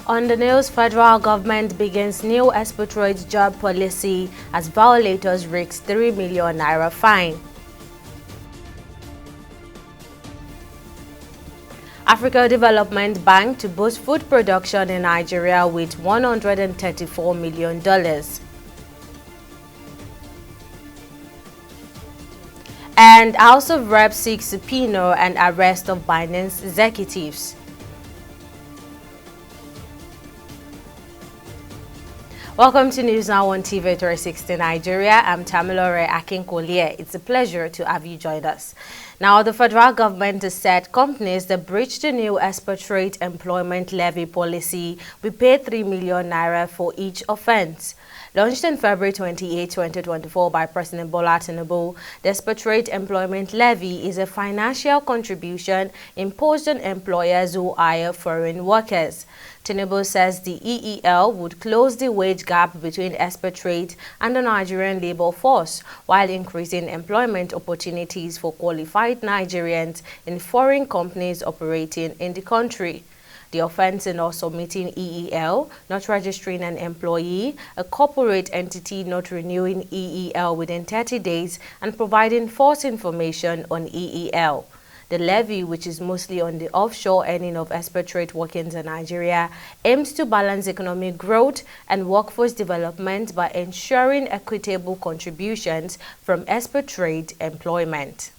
On the news, federal government begins new expatriate job policy as violators risk 3 million naira fine. Africa Development Bank to boost food production in Nigeria with $134 million. And House of Reps seeks subpoena and arrest of Binance executives. Welcome to News Now on TV 360 Nigeria. I'm Tamilore Akinkolie. It's a pleasure to have you join us. Now, the federal government has said companies that breach the new expatriate employment levy policy will pay 3 million naira for each offense. Launched in February 28, 2024 by President Bola Tinubu, the expatriate employment levy is a financial contribution imposed on employers who hire foreign workers. Tinubu says the EEL would close the wage gap between expatriate and the Nigerian labor force while increasing employment opportunities for qualified Nigerians in foreign companies operating in the country. The offense in not submitting EEL, not registering an employee, a corporate entity not renewing EEL within 30 days, and providing false information on EEL. The levy, which is mostly on the offshore earning of expatriate workers in Nigeria, aims to balance economic growth and workforce development by ensuring equitable contributions from expatriate employment.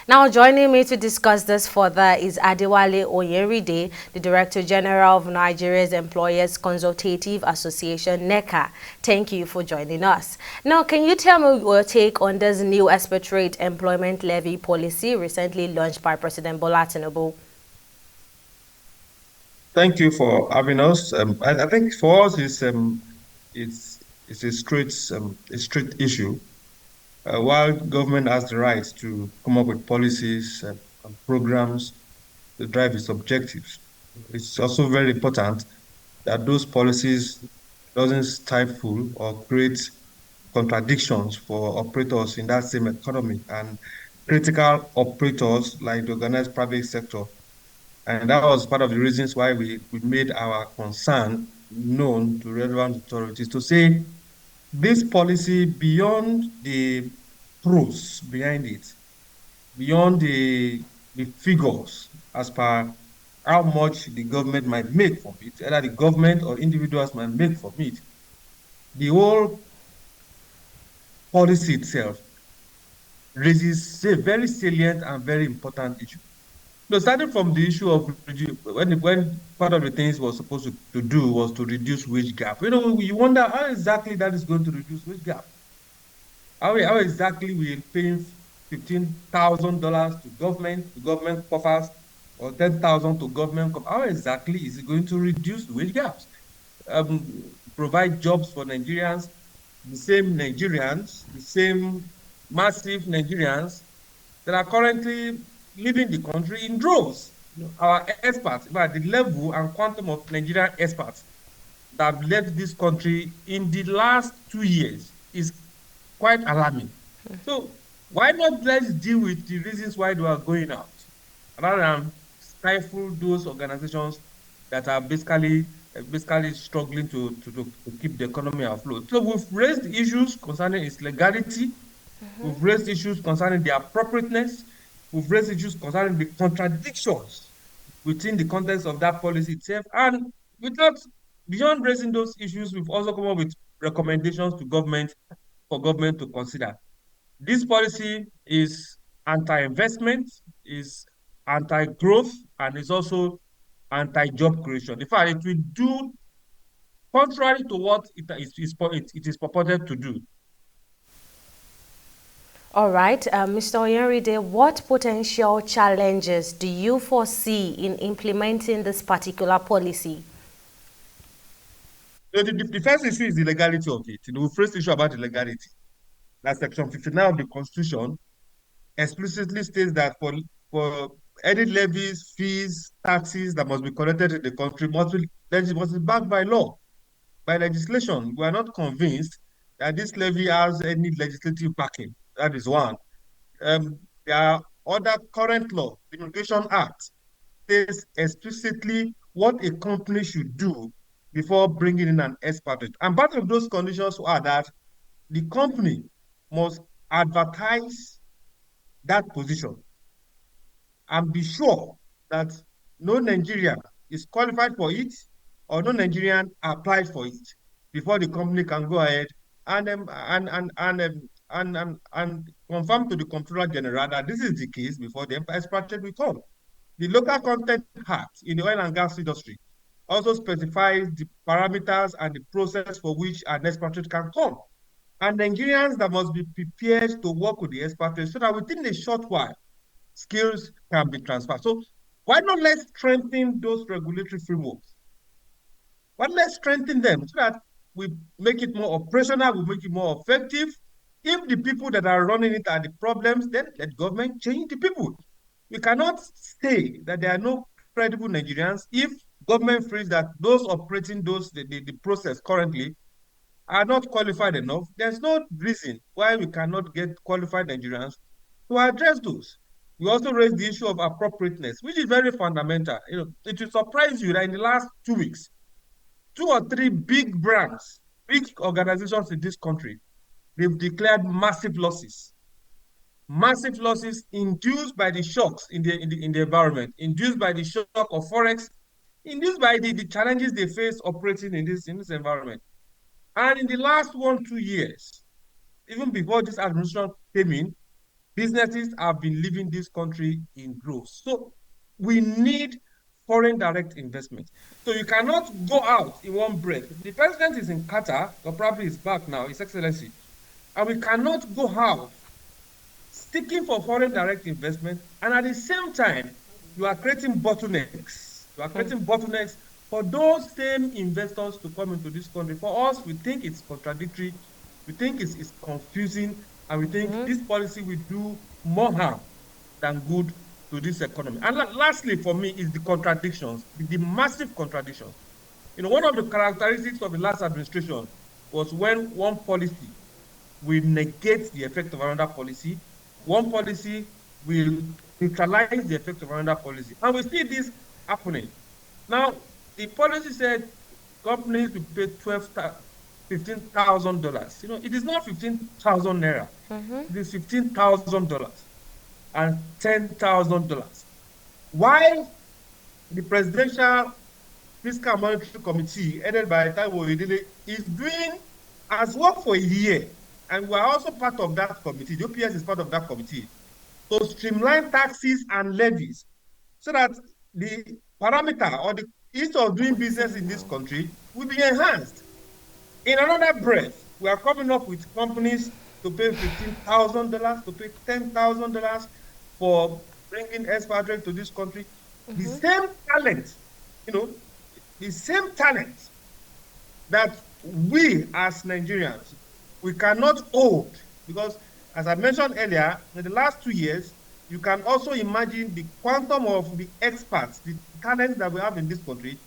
Now, joining me to discuss this further is Adewale Oyenride, the Director General of Nigeria's Employers Consultative Association, NECA. Thank you for joining us. Now, can you tell me your take on this new expatriate employment levy policy recently launched by President Bola Tinubu? Thank you for having us. I think for us, it's a straight issue. While government has the right to come up with policies and programs to drive its objectives, it's also very important that those policies doesn't stifle or create contradictions for operators in that same economy and critical operators like the organized private sector. And that was part of the reasons why we made our concern known to relevant authorities to say this policy, beyond the pros behind it, beyond the figures as per how much the government might make from it, either the government or individuals might make from it, the whole policy itself raises a very salient and very important issue. No, starting from the issue of when part of the things was supposed to do was to reduce wage gap. You wonder how exactly that is going to reduce wage gap. How exactly we paying $15,000 to government coffers, or 10,000 to government coffers? How exactly is it going to reduce the wage gaps? Provide jobs for Nigerians, the same massive Nigerians that are currently leaving the country in droves. Our experts, about the level and quantum of Nigerian experts that have left this country in the last 2 years is quite alarming. So why not let's deal with the reasons why they are going out, rather than stifle those organizations that are basically struggling to keep the economy afloat. So we've raised issues concerning its legality. We've raised issues concerning the appropriateness. We've raised issues concerning the contradictions within the context of that policy itself. And without beyond raising those issues, we've also come up with recommendations to government for government to consider. This policy is anti-investment, is anti-growth, and is also anti-job creation. In fact, it will do contrary to what it is purported to do. All right, Mr. Oyenride, what potential challenges do you foresee in implementing this particular policy? The first issue is the legality of it. The first issue about the legality. That Section 59 of the Constitution explicitly states that for any levies, fees, taxes that must be collected in the country must be backed by law, by legislation. We are not convinced that this levy has any legislative backing. That is one. There are other current law, the Immigration Act, states explicitly what a company should do before bringing in an expatriate. And part of those conditions are that the company must advertise that position and be sure that no Nigerian is qualified for it or no Nigerian applied for it before the company can go ahead and confirm to the Comptroller General that this is the case before the expatriate will come. The Local Content Act in the oil and gas industry also specifies the parameters and the process for which an expatriate can come. And Nigerians that must be prepared to work with the expatriate so that within a short while, skills can be transferred. So why not let's strengthen those regulatory frameworks? But let's strengthen them so that we make it more operational, we make it more effective. If the people that are running it are the problems, then let government change the people. We cannot say that there are no credible Nigerians if government feels that those operating the process currently are not qualified enough. There's no reason why we cannot get qualified Nigerians to address those. We also raised the issue of appropriateness, which is very fundamental. It will surprise you that in the last 2 weeks, two or three big brands, big organizations in this country, they've declared massive losses induced by the shocks in the environment, induced by the shock of forex, induced by the challenges they face operating in this environment. And in the last 1-2 years, even before this administration came in, businesses have been leaving this country in growth. So we need foreign direct investment. So you cannot go out in one breath. The president is in Qatar, or probably is back now, His Excellency. And we cannot go out seeking for foreign direct investment, and at the same time, you are creating bottlenecks. You are creating bottlenecks for those same investors to come into this country. For us, we think it's contradictory, we think it's confusing, and we think this policy will do more harm than good to this economy. And lastly, for me, is the contradictions, the massive contradictions. One of the characteristics of the last administration was when one policy will negate the effect of another policy, one policy will neutralize the effect of another policy. And we see this happening. Now, the policy said companies will pay $15,000. It is not 15,000 naira. It is $15,000 and $10,000. While the Presidential Fiscal Monetary Committee, headed by Taiwo Oyedele, is doing as work for a year, and we are also part of that committee. The OPS is part of that committee to streamline taxes and levies so that the parameter or the ease of doing business in this country will be enhanced. In another breath, we are coming up with companies to pay $15,000, to pay $10,000 for bringing expatriates to this country. The same talent, the same talent that we as Nigerians, we cannot hold, because as I mentioned earlier, in the last 2 years, you can also imagine the quantum of the experts, the talents that we have in this country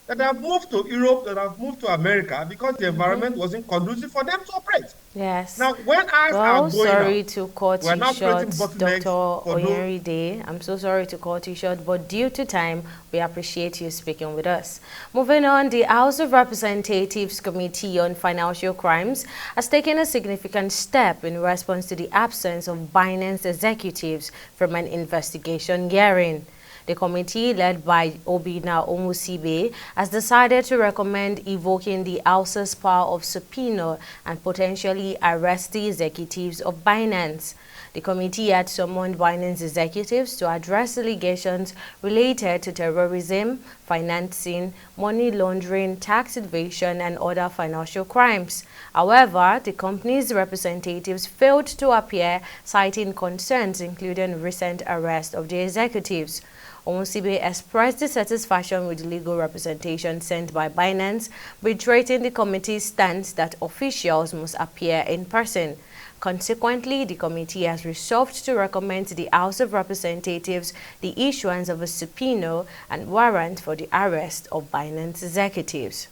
that have moved to Europe, that have moved to America because the environment wasn't conducive for them to operate. Yes. Now, when eyes are going sorry out, to cut you short, Dr. Onyenride. I'm so sorry to cut you short, but due to time, we appreciate you speaking with us. Moving on, the House of Representatives Committee on Financial Crimes has taken a significant step in response to the absence of Binance executives from an investigation hearing. The committee, led by Obinna Omosigbe, has decided to recommend evoking the House's power of subpoena and potentially arrest the executives of Binance. The committee had summoned Binance executives to address allegations related to terrorism, financing, money laundering, tax evasion, and other financial crimes. However, the company's representatives failed to appear, citing concerns including recent arrest of the executives. Omosigbe expressed dissatisfaction with the legal representation sent by Binance, reiterating the committee's stance that officials must appear in person. Consequently, the committee has resolved to recommend to the House of Representatives the issuance of a subpoena and warrant for the arrest of Binance executives.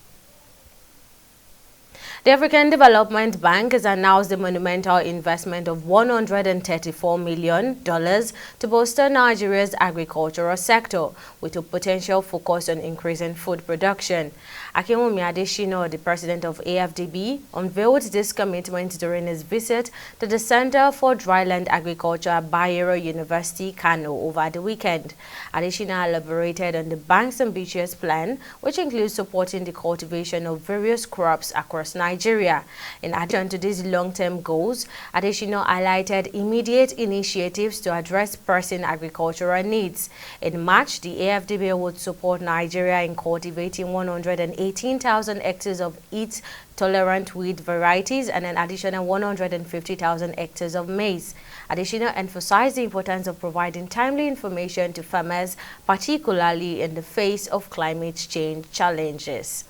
The African Development Bank has announced a monumental investment of $134 million to bolster Nigeria's agricultural sector, with a potential focus on increasing food production. Akinwumi Adesina, the president of AFDB, unveiled this commitment during his visit to the Center for Dryland Agriculture at Bayero University, Kano, over the weekend. Adesina elaborated on the bank's ambitious plan, which includes supporting the cultivation of various crops across Nigeria. In addition to these long-term goals, Adesina highlighted immediate initiatives to address pressing agricultural needs. In March, the AFDB would support Nigeria in cultivating 118,000 hectares of heat-tolerant wheat varieties and an additional 150,000 hectares of maize. Adesina emphasized the importance of providing timely information to farmers, particularly in the face of climate change challenges.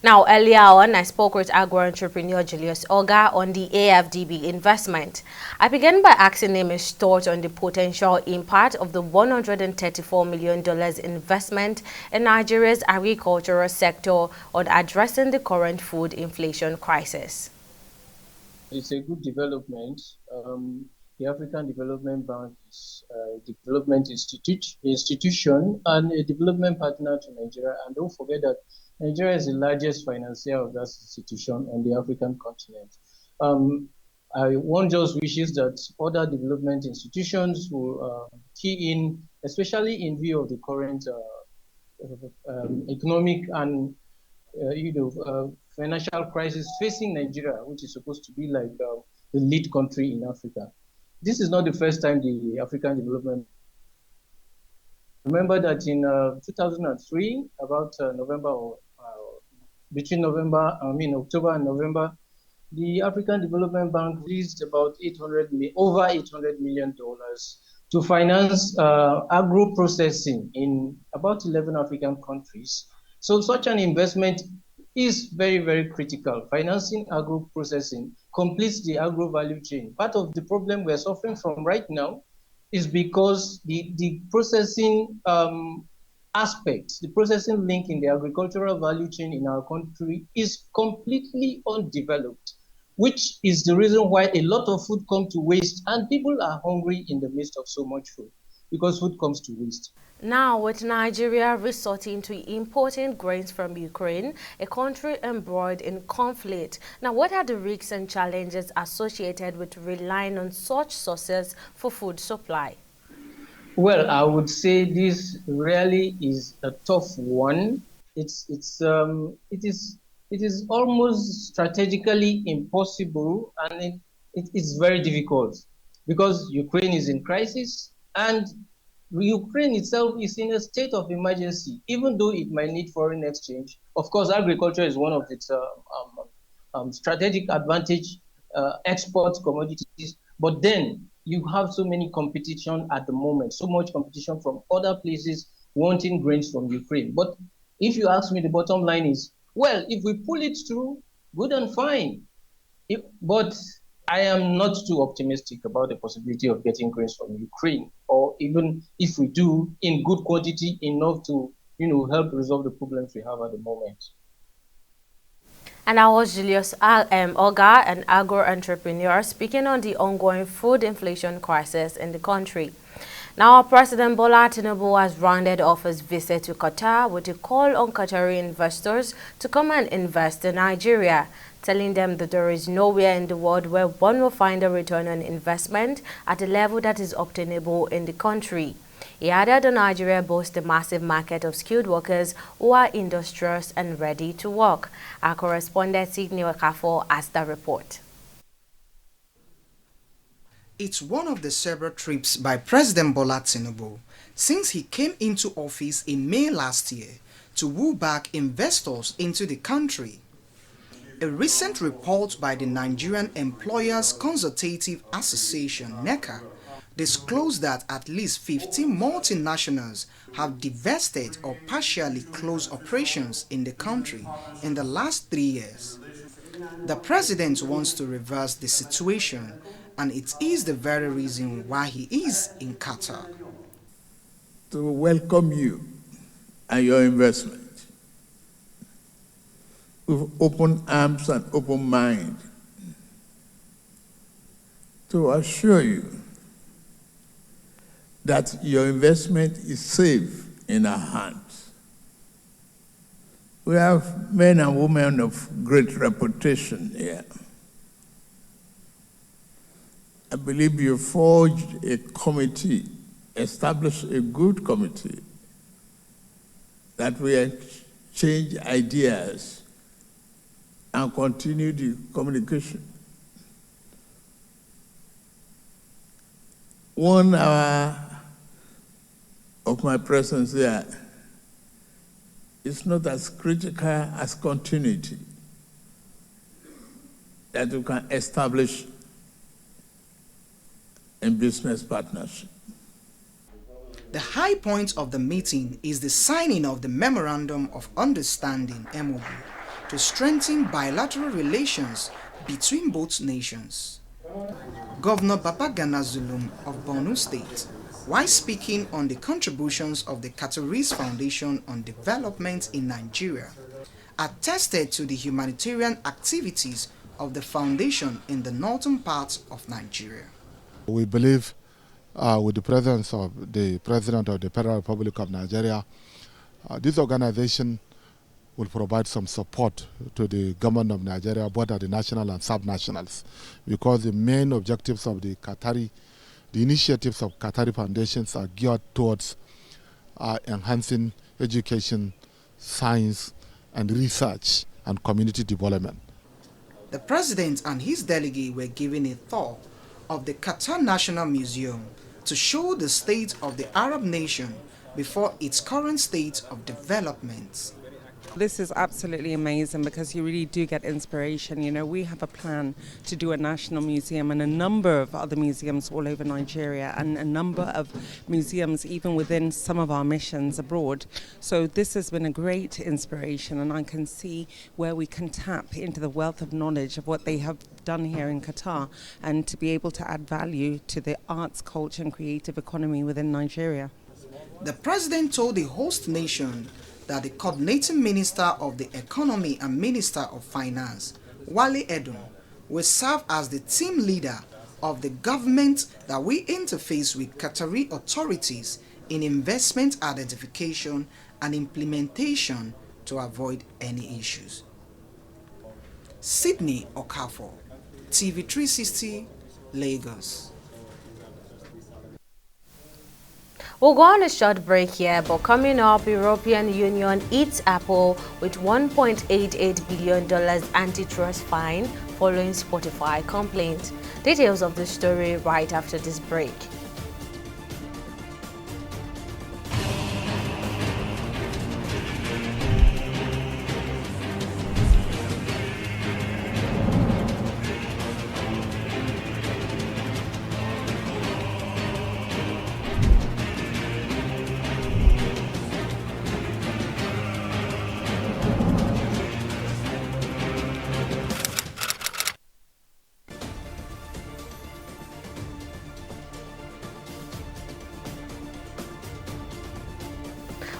Now, earlier on, I spoke with agro-entrepreneur Julius Oga on the AFDB investment. I began by asking him his thoughts on the potential impact of the $134 million investment in Nigeria's agricultural sector on addressing the current food inflation crisis. It's a good development. The African Development Bank is a development institution and a development partner to Nigeria. And don't forget that Nigeria is the largest financier of that institution on the African continent. One just wishes that other development institutions will key in, especially in view of the current economic and financial crisis facing Nigeria, which is supposed to be like the lead country in Africa. This is not the first time the African Development. Remember that in 2003, about October and November, the African Development Bank released about over $800 million to finance agro-processing in about 11 African countries. So such an investment is very, very critical. Financing agro-processing completes the agro-value chain. Part of the problem we're suffering from right now is because the processing aspect, the processing link in the agricultural value chain in our country is completely undeveloped, which is the reason why a lot of food comes to waste and people are hungry in the midst of so much food, because food comes to waste. Now, with Nigeria resorting to importing grains from Ukraine, a country embroiled in conflict. Now, what are the risks and challenges associated with relying on such sources for food supply? Well, I would say this really is a tough one. It is almost strategically impossible, and it is very difficult because Ukraine is in crisis and Ukraine itself is in a state of emergency, even though it might need foreign exchange. Of course, agriculture is one of its strategic advantage export commodities, but then you have so many competition at the moment, so much competition from other places wanting grains from Ukraine. But if you ask me, the bottom line is, well, if we pull it through, good and fine. But I am not too optimistic about the possibility of getting grains from Ukraine, or even if we do in good quantity enough to, help resolve the problems we have at the moment. And I was Julius Oga, an agro-entrepreneur, speaking on the ongoing food inflation crisis in the country. Now, President Bola Tinubu has rounded off his visit to Qatar with a call on Qatari investors to come and invest in Nigeria, telling them that there is nowhere in the world where one will find a return on investment at a level that is obtainable in the country. He added that Nigeria boasts a massive market of skilled workers who are industrious and ready to work. Our correspondent Sidney Wakafo has the report. It's one of the several trips by President Bola Tinubu since he came into office in May last year to woo back investors into the country. A recent report by the Nigerian Employers Consultative Association (NECA) disclosed that at least 15 multinationals have divested or partially closed operations in the country in the last 3 years. The president wants to reverse the situation, and it is the very reason why he is in Qatar. To welcome you and your investment. with open arms and open mind to assure you that your investment is safe in our hands. We have men and women of great reputation here. I believe you forged a committee, established a good committee that will exchange ideas and continue the communication. 1 hour of my presence there is not as critical as continuity that you can establish in business partnership. The high point of the meeting is the signing of the Memorandum of Understanding (MOU) to strengthen bilateral relations between both nations. Governor Babagana Zulum of Borno State, while speaking on the contributions of the Qataris Foundation on Development in Nigeria, attested to the humanitarian activities of the foundation in the northern parts of Nigeria. We believe with the presence of the President of the Federal Republic of Nigeria, this organization will provide some support to the government of Nigeria, both at the national and sub-nationals, because the main objectives of the initiatives of Qatari foundations are geared towards enhancing education, science, and research and community development. The President and his delegate were given a tour of the Qatar National Museum to show the state of the Arab nation before its current state of development. This is absolutely amazing because you really do get inspiration. You know, we have a plan to do a national museum and a number of other museums all over Nigeria and a number of museums even within some of our missions abroad. So this has been a great inspiration, and I can see where we can tap into the wealth of knowledge of what they have done here in Qatar and to be able to add value to the arts, culture and creative economy within Nigeria. The President told the host nation that the coordinating Minister of the Economy and Minister of Finance, Wale Edun, will serve as the team leader of the government that will interface with Qatari authorities in investment identification and implementation to avoid any issues. Sydney Okafor, TV360, Lagos. We'll go on a short break here, but coming up, European Union eats Apple with $1.88 billion antitrust fine following Spotify complaint. Details of the story right after this break.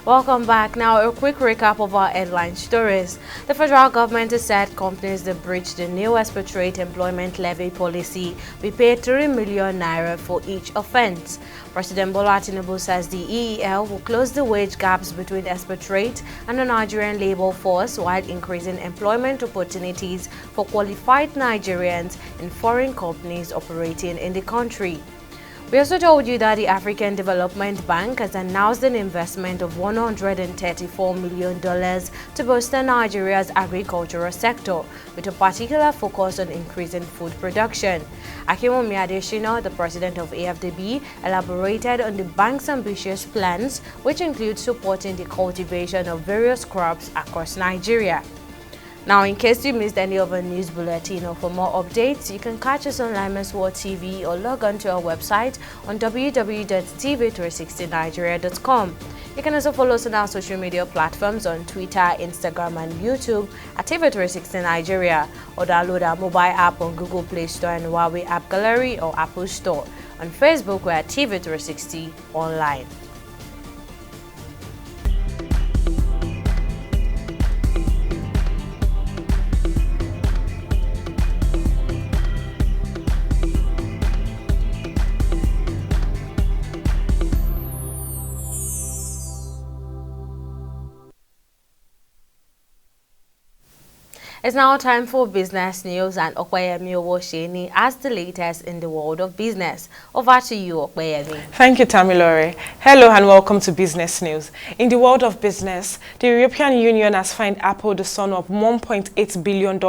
Welcome back. Now, a quick recap of our headline stories. The federal government has said companies that breach the new expatriate employment levy policy will pay 3 million naira for each offense. President Bola Tinubu says the EEL will close the wage gaps between expatriate and the Nigerian labor force while increasing employment opportunities for qualified Nigerians in foreign companies operating in the country. We also told you that the African Development Bank has announced an investment of $134 million to bolster Nigeria's agricultural sector, with a particular focus on increasing food production. Akinwumi Adesina, the president of AFDB, elaborated on the bank's ambitious plans, which include supporting the cultivation of various crops across Nigeria. Now, in case you missed any of our news bulletin or for more updates, you can catch us on Lime's World TV or log on to our website on www.tv360nigeria.com. You can also follow us on our social media platforms on Twitter, Instagram, and YouTube at TV360 Nigeria, or download our mobile app on Google Play Store and Huawei App Gallery or Apple Store. On Facebook, we're at TV360 Online. It's now time for business news, and Okweyemi Owosheni has the latest in the world of business. Over to you, Okweyemi. Thank you, Tamilore. Hello and welcome to Business News. In the world of business, the European Union has fined Apple the sum of $1.8 billion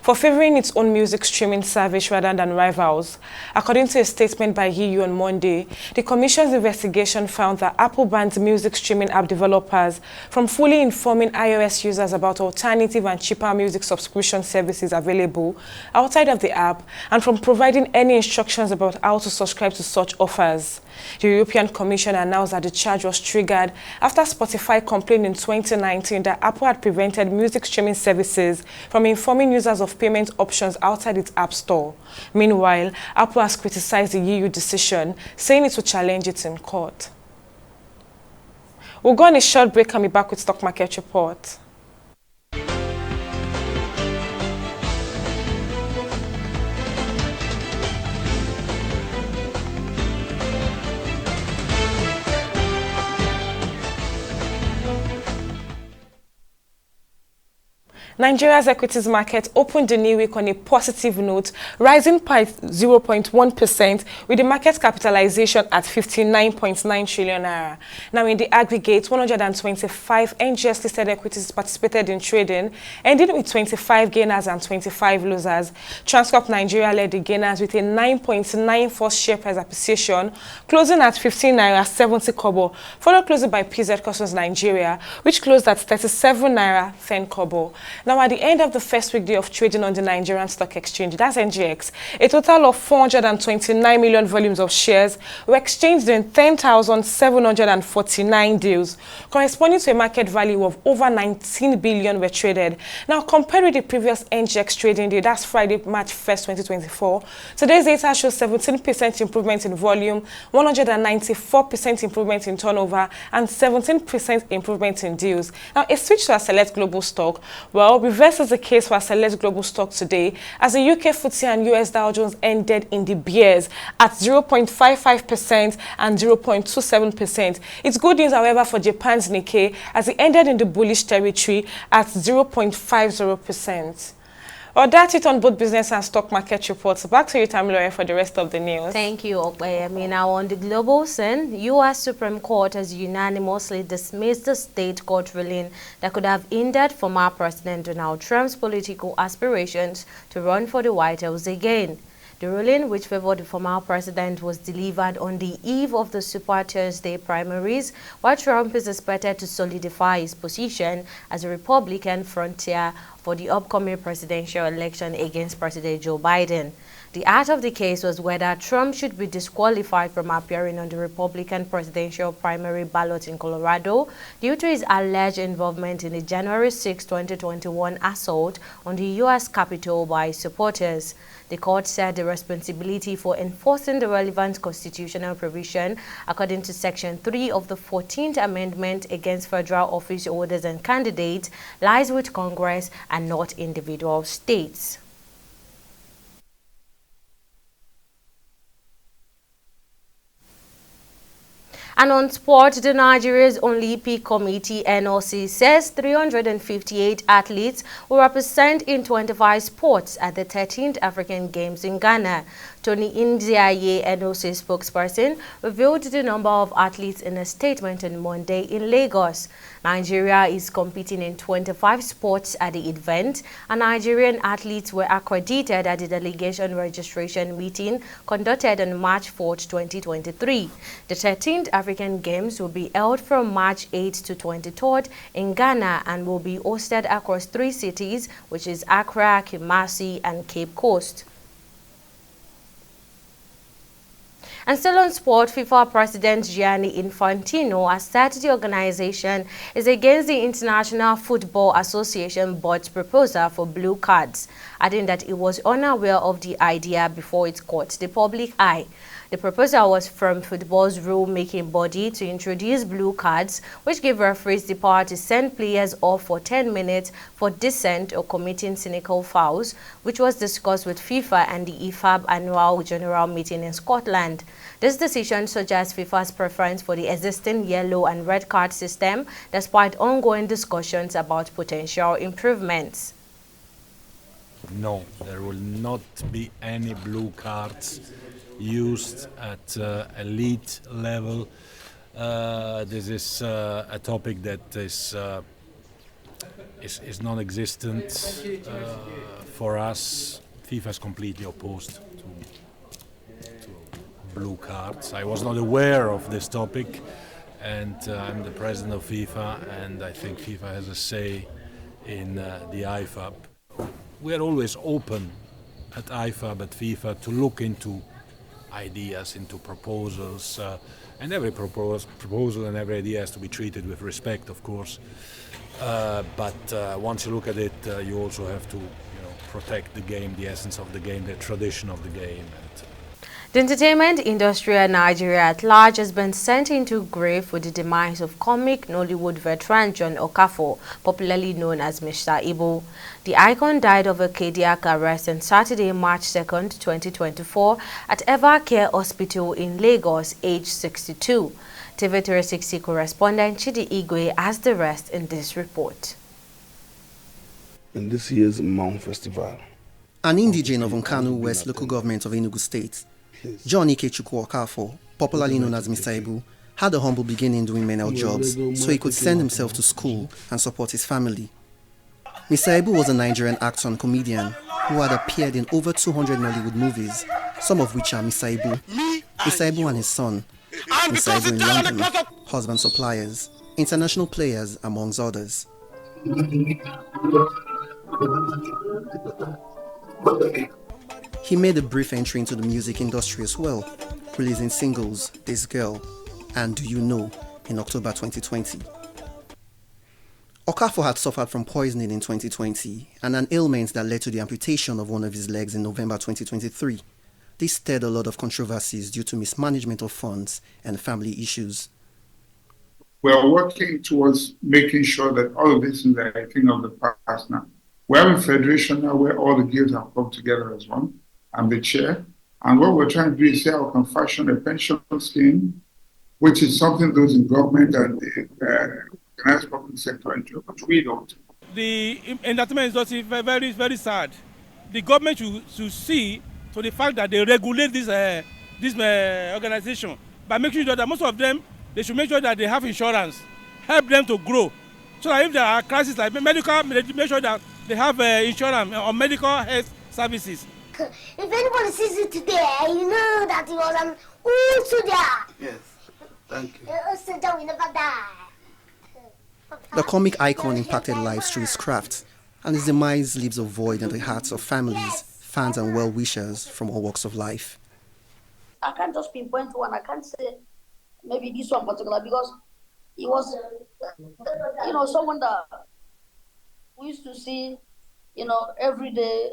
for favoring its own music streaming service rather than rivals. According to a statement by EU on Monday, the Commission's investigation found that Apple bans music streaming app developers from fully informing iOS users about alternative and cheaper music subscription services available outside of the app and from providing any instructions about how to subscribe to such offers. The European Commission announced that the charge was triggered after Spotify complained in 2019 that Apple had prevented music streaming services from informing users of payment options outside its app store. Meanwhile, Apple has criticized the EU decision, saying it will challenge it in court. We'll go on a short break and be back with Stock Market Report. Nigeria's equities market opened the new week on a positive note, rising by 0.1% with the market capitalization at 59.9 trillion naira. Now, in the aggregate, 125 NGX-listed equities participated in trading, ending with 25 gainers and 25 losers. Transcorp Nigeria led the gainers with a 9.94 share price appreciation, closing at 15 naira 70 kobo, followed closely by PZ Customs Nigeria, which closed at 37 naira 10 kobo. Now, at the end of the first weekday of trading on the Nigerian Stock Exchange, that's NGX, a total of 429 million volumes of shares were exchanged in 10,749 deals, corresponding to a market value of over 19 billion were traded. Now, compared with the previous NGX trading day, that's Friday, March 1st, 2024, today's data shows 17% improvement in volume, 194% improvement in turnover, and 17% improvement in deals. Now, a switch to our select global stock, well, reverses the case for our select global stock today, as the UK FTSE and US Dow Jones ended in the bears at 0.55% and 0.27%. It's good news, however, for Japan's Nikkei, as it ended in the bullish territory at 0.50%. Well, that's it on both business and stock market reports. Back to you, Tamilore, for the rest of the news. Thank you, Okweyemi. Now, on the global scene, U.S. Supreme Court has unanimously dismissed the state court ruling that could have hindered former President Donald Trump's political aspirations to run for the White House again. The ruling, which favored the former president, was delivered on the eve of the Super Tuesday primaries, while Trump is expected to solidify his position as a Republican frontier for the upcoming presidential election against President Joe Biden. The heart of the case was whether Trump should be disqualified from appearing on the Republican presidential primary ballot in Colorado due to his alleged involvement in the January 6, 2021 assault on the U.S. Capitol by his supporters. The court said the responsibility for enforcing the relevant constitutional provision, according to Section 3 of the 14th Amendment against federal office holders and candidates, lies with Congress and not individual states. And on sport, the Nigeria's Olympic Committee (NOC) says 358 athletes will represent in 25 sports at the 13th African Games in Ghana. Tony Ndiaye, NOC spokesperson, revealed the number of athletes in a statement on Monday in Lagos. Nigeria is competing in 25 sports at the event, and Nigerian athletes were accredited at the delegation registration meeting conducted on March 4, 2023. The 13th African Games will be held from March 8 to 23rd in Ghana and will be hosted across 3 cities, which is Accra, Kumasi, and Cape Coast. And still on sport, FIFA President Gianni Infantino has said the organization is against the International Football Association board's proposal for blue cards, adding that it was unaware of the idea before it caught the public eye. The proposal was from football's rule-making body to introduce blue cards, which give referees the power to send players off for 10 minutes for dissent or committing cynical fouls, which was discussed with FIFA and the IFAB annual general meeting in Scotland. This decision suggests FIFA's preference for the existing yellow and red card system, despite ongoing discussions about potential improvements. no, there will not be any blue cards used at elite level. This is a topic that is non-existent for us. FIFA is completely opposed to blue cards. I was not aware of this topic, and I'm the president of FIFA, and I think FIFA has a say in the IFAB. We are always open at IFAB, at FIFA, to look into ideas, into proposals, and every proposal and every idea has to be treated with respect, of course. But once you look at it, you also have to, protect the game, the essence of the game, the tradition of the game. The entertainment industry in Nigeria at large has been sent into grief with the demise of comic Nollywood veteran John Okafor, popularly known as Mr. Ibu. The icon died of a cardiac arrest on Saturday, March 2nd, 2024 at Evercare Hospital in Lagos, aged 62. TV360 correspondent Chidi Igwe has the rest in this report. In this year's Mount Festival, an indigene of Nkanu West local government of Enugu State, John Ikechukwu Okafor, popularly known as Mr. Ibu, had a humble beginning doing menial jobs so he could send himself to school and support his family. Mr. Ibu was a Nigerian actor and comedian who had appeared in over 200 Nollywood movies, some of which are Mr. Ibu, Mr. Ibu and his son, Mr. Ibu in London, Husband Suppliers, International Players, amongst others. He made a brief entry into the music industry as well, releasing singles This Girl and Do You Know in October 2020. Okafor had suffered from poisoning in 2020 and an ailment that led to the amputation of one of his legs in November 2023. This stirred a lot of controversies due to mismanagement of funds and family issues. We are working towards making sure that all of this is a thing of the past now. We have a federation now where all the guilds have come together as one. I'm the chair. And what we're trying to do is see how we can fashion a pension scheme, which is something those in government and the organized public sector enjoy, but we don't. The entertainment industry is very, very sad. The government should see to the fact that they regulate this organization by making sure that most of them, they should make sure that they have insurance, help them to grow. So that if there are crises like medical, make sure that they have insurance or medical health services. If anybody sees you today, you know that he was an old soldier. Yes, thank you. Old soldier will never die. The comic icon impacted lives through his craft, and his demise leaves a void in the hearts of families, fans and well-wishers from all walks of life. I can't just pinpoint one. I can't say maybe this one particular because he was, someone that we used to see, every day.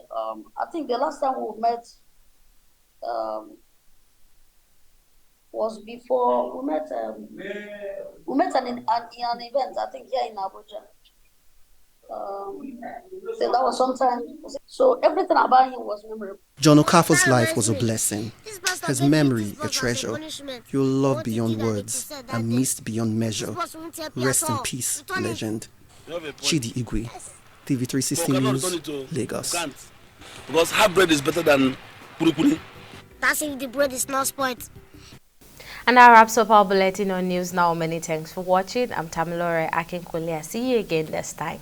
I think the last time we met was before we met an event, I think here in Abuja. So that was sometime. So everything about him was memorable. John Okafor's life was a blessing, his memory a treasure. You'll love beyond words and missed beyond measure. Rest in peace, legend. Chidi Igwe, TV360 News, Lagos. Because half bread is better than puri. That's if the bread is not spoiled. And that wraps up our bulletin on News Now. Many thanks for watching. I'm Tamilore Akinkwole. See you again this time.